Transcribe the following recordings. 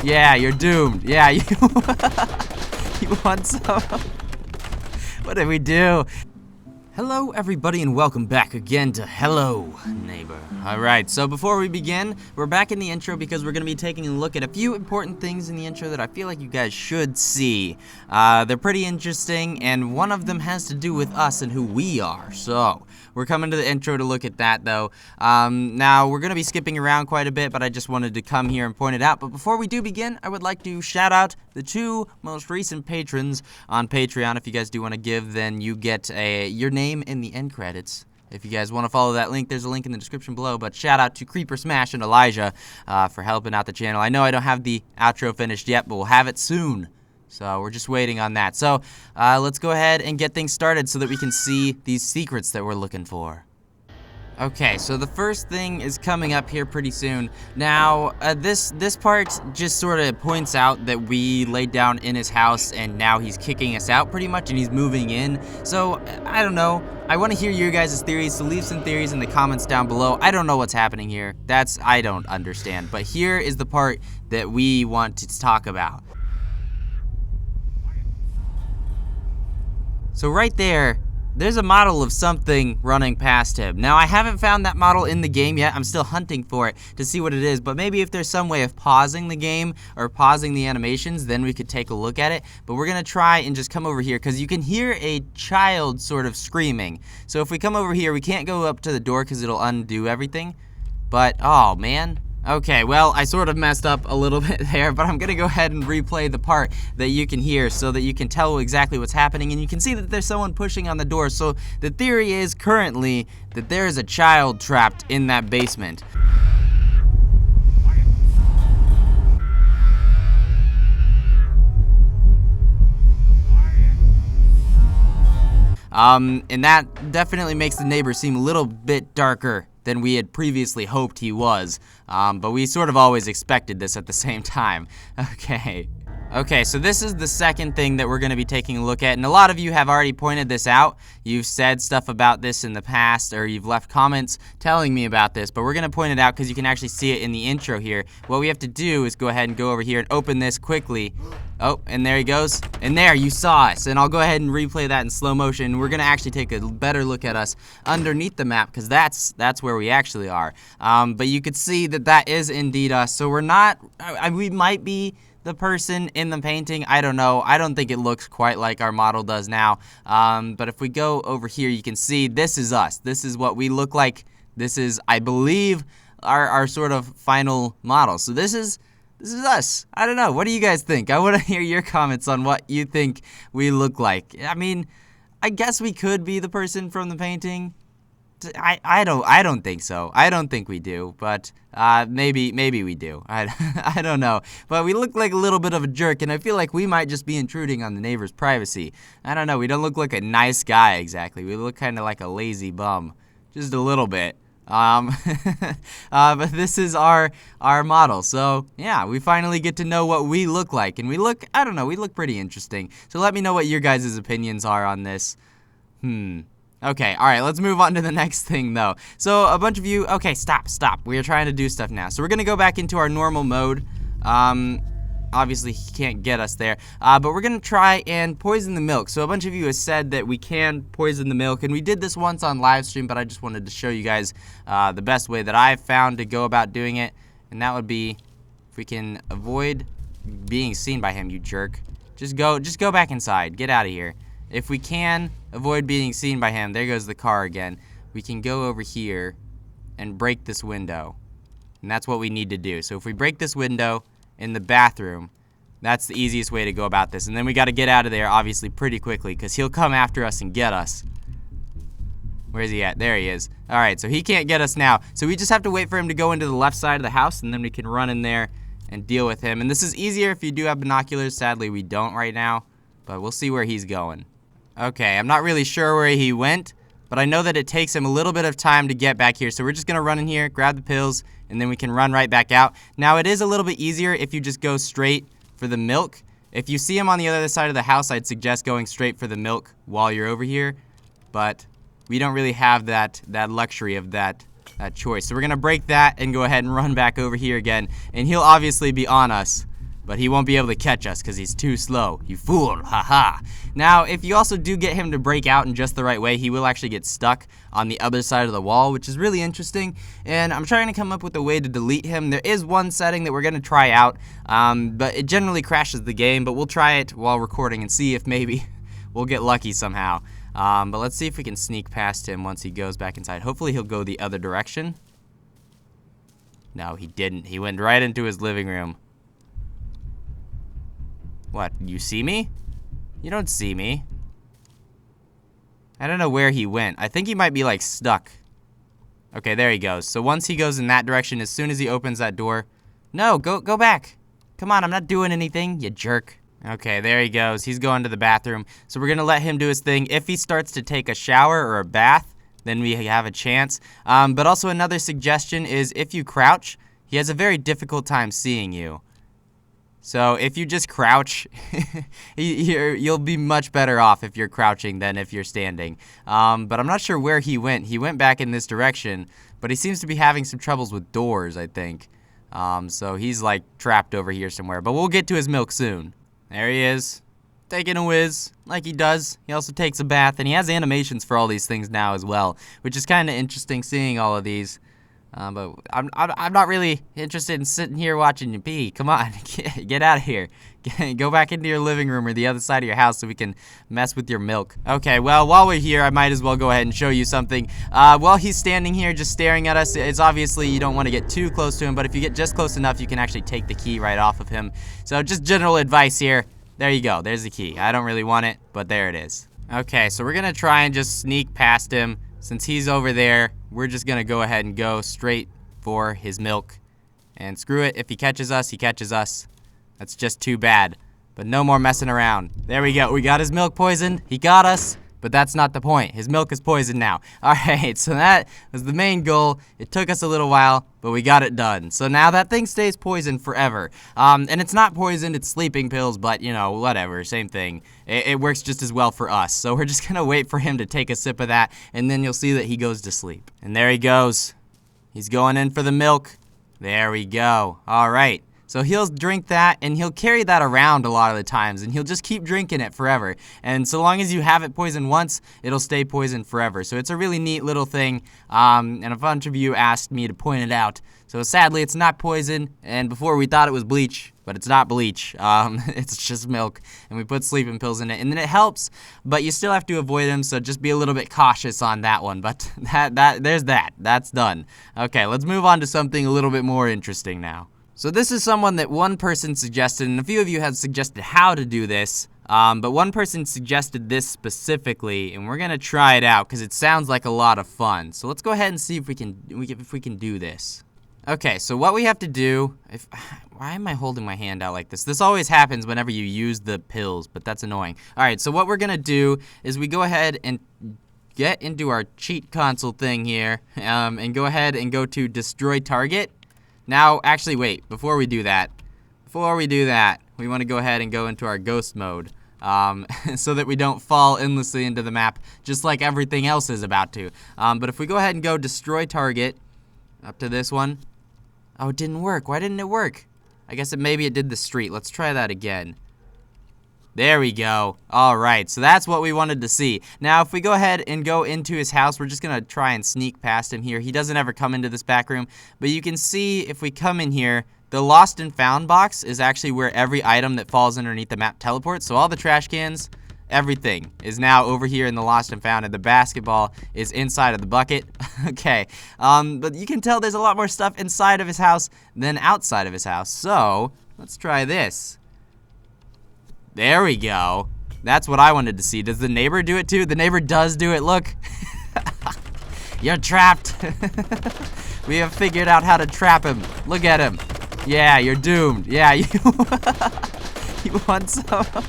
Yeah, you're doomed. Yeah, you you want some? What did we do? Hello everybody and welcome back again to Hello Neighbor. Alright, so before we begin, we're back in the intro because we're going to be taking a look at a few important things in the intro that I feel like you guys should see. They're pretty interesting, and one of them has to do with us and who we are. So, we're coming to the intro to look at that though. Now, we're going to be skipping around quite a bit, but I just wanted to come here and point it out. But before we do begin, I would like to shout out the two most recent patrons on Patreon. If you guys do want to give, then you get your name in the end credits. If you guys want to follow that link, there's a link in the description below. But shout out to Creeper Smash and Elijah for helping out the channel. I know I don't have the outro finished yet, but we'll have it soon. So we're just waiting on that. So let's go ahead and get things started so that we can see these secrets that we're looking for. Okay, so the first thing is coming up here pretty soon. Now, this part just sort of points out that we laid down in his house and now he's kicking us out pretty much and he's moving in. So, I don't know. I want to hear your guys' theories, so leave some theories in the comments down below. I don't know what's happening here. I don't understand. But here is the part that we want to talk about. So right there's a model of something running past him. Now, I haven't found that model in the game yet. I'm still hunting for it to see what it is, but maybe if there's some way of pausing the game or pausing the animations, then we could take a look at it. But we're gonna try and just come over here because you can hear a child sort of screaming. So if we come over here, we can't go up to the door because it'll undo everything. But, oh man. Okay, well, I sort of messed up a little bit there, but I'm gonna go ahead and replay the part that you can hear so that you can tell exactly what's happening, and you can see that there's someone pushing on the door. So the theory is currently that there is a child trapped in that basement. And that definitely makes the neighbor seem a little bit darker than we had previously hoped he was. But we sort of always expected this at the same time. Okay, so this is the second thing that we're going to be taking a look at, and a lot of you have already pointed this out. You've said stuff about this in the past, or you've left comments telling me about this, but we're going to point it out because you can actually see it in the intro here. What we have to do is go ahead and go over here and open this quickly. Oh, and there he goes. And there, you saw us. And I'll go ahead and replay that in slow motion. We're going to actually take a better look at us underneath the map because that's where we actually are. But you could see that is indeed us. So we're not, we might be the person in the painting. I don't know. I don't think it looks quite like our model does now. But if we go over here, you can see this is us. This is what we look like. This is, I believe, our sort of final model. So this is us. I don't know. What do you guys think? I want to hear your comments on what you think we look like. I mean, I guess we could be the person from the painting. I don't think so. I don't think we do, but maybe we do. I don't know. But we look like a little bit of a jerk, and I feel like we might just be intruding on the neighbor's privacy. I don't know. We don't look like a nice guy exactly. We look kind of like a lazy bum, just a little bit. But this is our model. So yeah, we finally get to know what we look like, and we look, I don't know, we look pretty interesting. So let me know what your guys' opinions are on this. Okay, alright, let's move on to the next thing, though. So, a bunch of you... Okay, stop. We are trying to do stuff now. So, we're going to go back into our normal mode. Obviously, he can't get us there. But we're going to try and poison the milk. So, a bunch of you have said that we can poison the milk. And we did this once on live stream, but I just wanted to show you guys the best way that I've found to go about doing it. And that would be if we can avoid being seen by him, you jerk. Just go back inside. Get out of here. If we can avoid being seen by him, there goes the car again, we can go over here and break this window. And that's what we need to do. So if we break this window in the bathroom, that's the easiest way to go about this. And then we got to get out of there, obviously, pretty quickly, because he'll come after us and get us. Where's he at? There he is. All right, so he can't get us now. So we just have to wait for him to go into the left side of the house, and then we can run in there and deal with him. And this is easier if you do have binoculars. Sadly, we don't right now, but we'll see where he's going. Okay, I'm not really sure where he went, but I know that it takes him a little bit of time to get back here. So we're just going to run in here, grab the pills, and then we can run right back out. Now, it is a little bit easier if you just go straight for the milk. If you see him on the other side of the house, I'd suggest going straight for the milk while you're over here. But we don't really have that luxury of that choice. So we're going to break that and go ahead and run back over here again. And he'll obviously be on us. but he won't be able to catch us because he's too slow. You fool, haha. Now, if you also do get him to break out in just the right way, he will actually get stuck on the other side of the wall, which is really interesting, and I'm trying to come up with a way to delete him. There is one setting that we're going to try out, but it generally crashes the game, but we'll try it while recording and see if maybe we'll get lucky somehow. But let's see if we can sneak past him once he goes back inside. Hopefully he'll go the other direction. No, he didn't. He went right into his living room. What, you see me? You don't see me. I don't know where he went. I think he might be, like, stuck. Okay, there he goes. So once he goes in that direction, as soon as he opens that door... No, go back. Come on, I'm not doing anything, you jerk. Okay, there he goes. He's going to the bathroom. So we're going to let him do his thing. If he starts to take a shower or a bath, then we have a chance. But also another suggestion is if you crouch, he has a very difficult time seeing you. So if you just crouch, you'll be much better off if you're crouching than if you're standing. But I'm not sure where he went. He went back in this direction, but he seems to be having some troubles with doors, I think. So he's like trapped over here somewhere. But we'll get to his milk soon. There he is, taking a whiz like he does. He also takes a bath, and he has animations for all these things now as well, which is kind of interesting seeing all of these. But I'm not really interested in sitting here watching you pee. Come on, get out of here. Go back into your living room or the other side of your house so we can mess with your milk. Okay, well, while we're here, I might as well go ahead and show you something. While he's standing here just staring at us, it's obviously you don't want to get too close to him, but if you get just close enough, you can actually take the key right off of him. So just general advice here. There you go. There's the key. I don't really want it, but there it is. Okay, so we're going to try and just sneak past him. Since he's over there, we're just going to go ahead and go straight for his milk. And screw it, if he catches us, he catches us. That's just too bad. But no more messing around. There we go. We got his milk poisoned. He got us, but that's not the point. His milk is poisoned now. All right, so that was the main goal. It took us a little while, but we got it done. So now that thing stays poisoned forever. And it's not poisoned, it's sleeping pills, but, you know, whatever, same thing. It works just as well for us. So we're just going to wait for him to take a sip of that, and then you'll see that he goes to sleep. And there he goes. He's going in for the milk. There we go. All right. So he'll drink that, and he'll carry that around a lot of the times, and he'll just keep drinking it forever. And so long as you have it poisoned once, it'll stay poisoned forever. So it's a really neat little thing, and a bunch of you asked me to point it out. So sadly, it's not poison, and before we thought it was bleach, but it's not bleach. It's just milk, and we put sleeping pills in it, and then it helps, but you still have to avoid them, so just be a little bit cautious on that one. But there's that. That's done. Okay, let's move on to something a little bit more interesting now. So this is someone that one person suggested, and a few of you have suggested how to do this, but one person suggested this specifically, and we're gonna try it out because it sounds like a lot of fun. So let's go ahead and see if we can do this. Okay, so what we have to do, why am I holding my hand out like this? This always happens whenever you use the pills, but that's annoying. All right, so what we're gonna do is we go ahead and get into our cheat console thing here, and go ahead and go to destroy target. Now, actually, wait, before we do that, we want to go ahead and go into our ghost mode, so that we don't fall endlessly into the map, just like everything else is about to. But if we go ahead and go destroy target, up to this one, oh, it didn't work. Why didn't it work? I guess maybe it did the street. Let's try that again. There we go. All right, so that's what we wanted to see. Now, if we go ahead and go into his house, we're just going to try and sneak past him here. He doesn't ever come into this back room, but you can see if we come in here, the lost and found box is actually where every item that falls underneath the map teleports. So all the trash cans, everything is now over here in the lost and found, and the basketball is inside of the bucket. Okay, but you can tell there's a lot more stuff inside of his house than outside of his house. So let's try this. There we go. That's what I wanted to see. Does the neighbor do it too? The neighbor does do it. Look. You're trapped. We have figured out how to trap him. Look at him. Yeah, you're doomed. Yeah, you want some?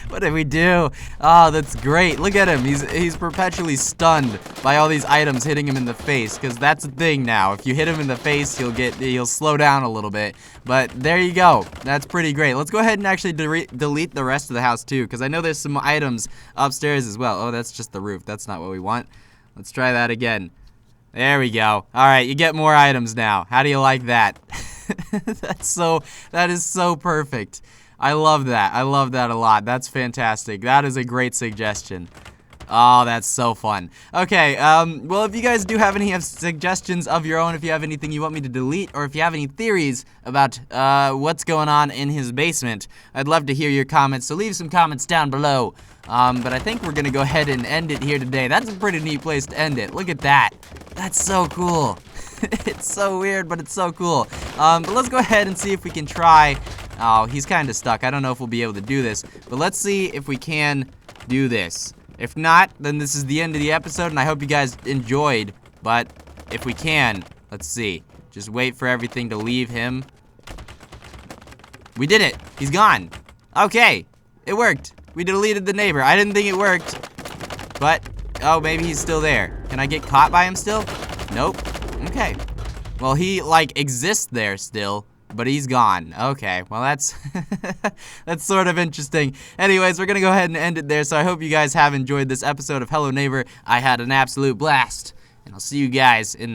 What did we do? Oh, that's great. Look at him. He's perpetually stunned by all these items hitting him in the face, because that's the thing now. If you hit him in the face, he'll slow down a little bit. But there you go. That's pretty great. Let's go ahead and actually delete the rest of the house too, because I know there's some items upstairs as well. Oh, that's just the roof. That's not what we want. Let's try that again. There we go. All right, you get more items now. How do you like that? That is so perfect. I love that. I love that a lot. That's fantastic. That is a great suggestion. Oh, that's so fun. Okay, well, if you guys do have any suggestions of your own, if you have anything you want me to delete, or if you have any theories about what's going on in his basement, I'd love to hear your comments, so leave some comments down below. But I think we're gonna go ahead and end it here today. That's a pretty neat place to end it. Look at that. That's so cool. It's so weird, but it's so cool. But let's go ahead and see if we can try. Oh, he's kind of stuck. I don't know if we'll be able to do this, but let's see if we can do this. If not, then this is the end of the episode, and I hope you guys enjoyed. But if we can, let's see. Just wait for everything to leave him. We did it. He's gone. Okay, it worked. We deleted the neighbor. I didn't think it worked, but oh, maybe he's still there. Can I get caught by him still? Nope. Okay. Well, he like exists there still, but he's gone. Okay, well that's that's sort of interesting. Anyways, we're gonna go ahead and end it there. So I hope you guys have enjoyed this episode of Hello Neighbor. I had an absolute blast, and I'll see you guys in the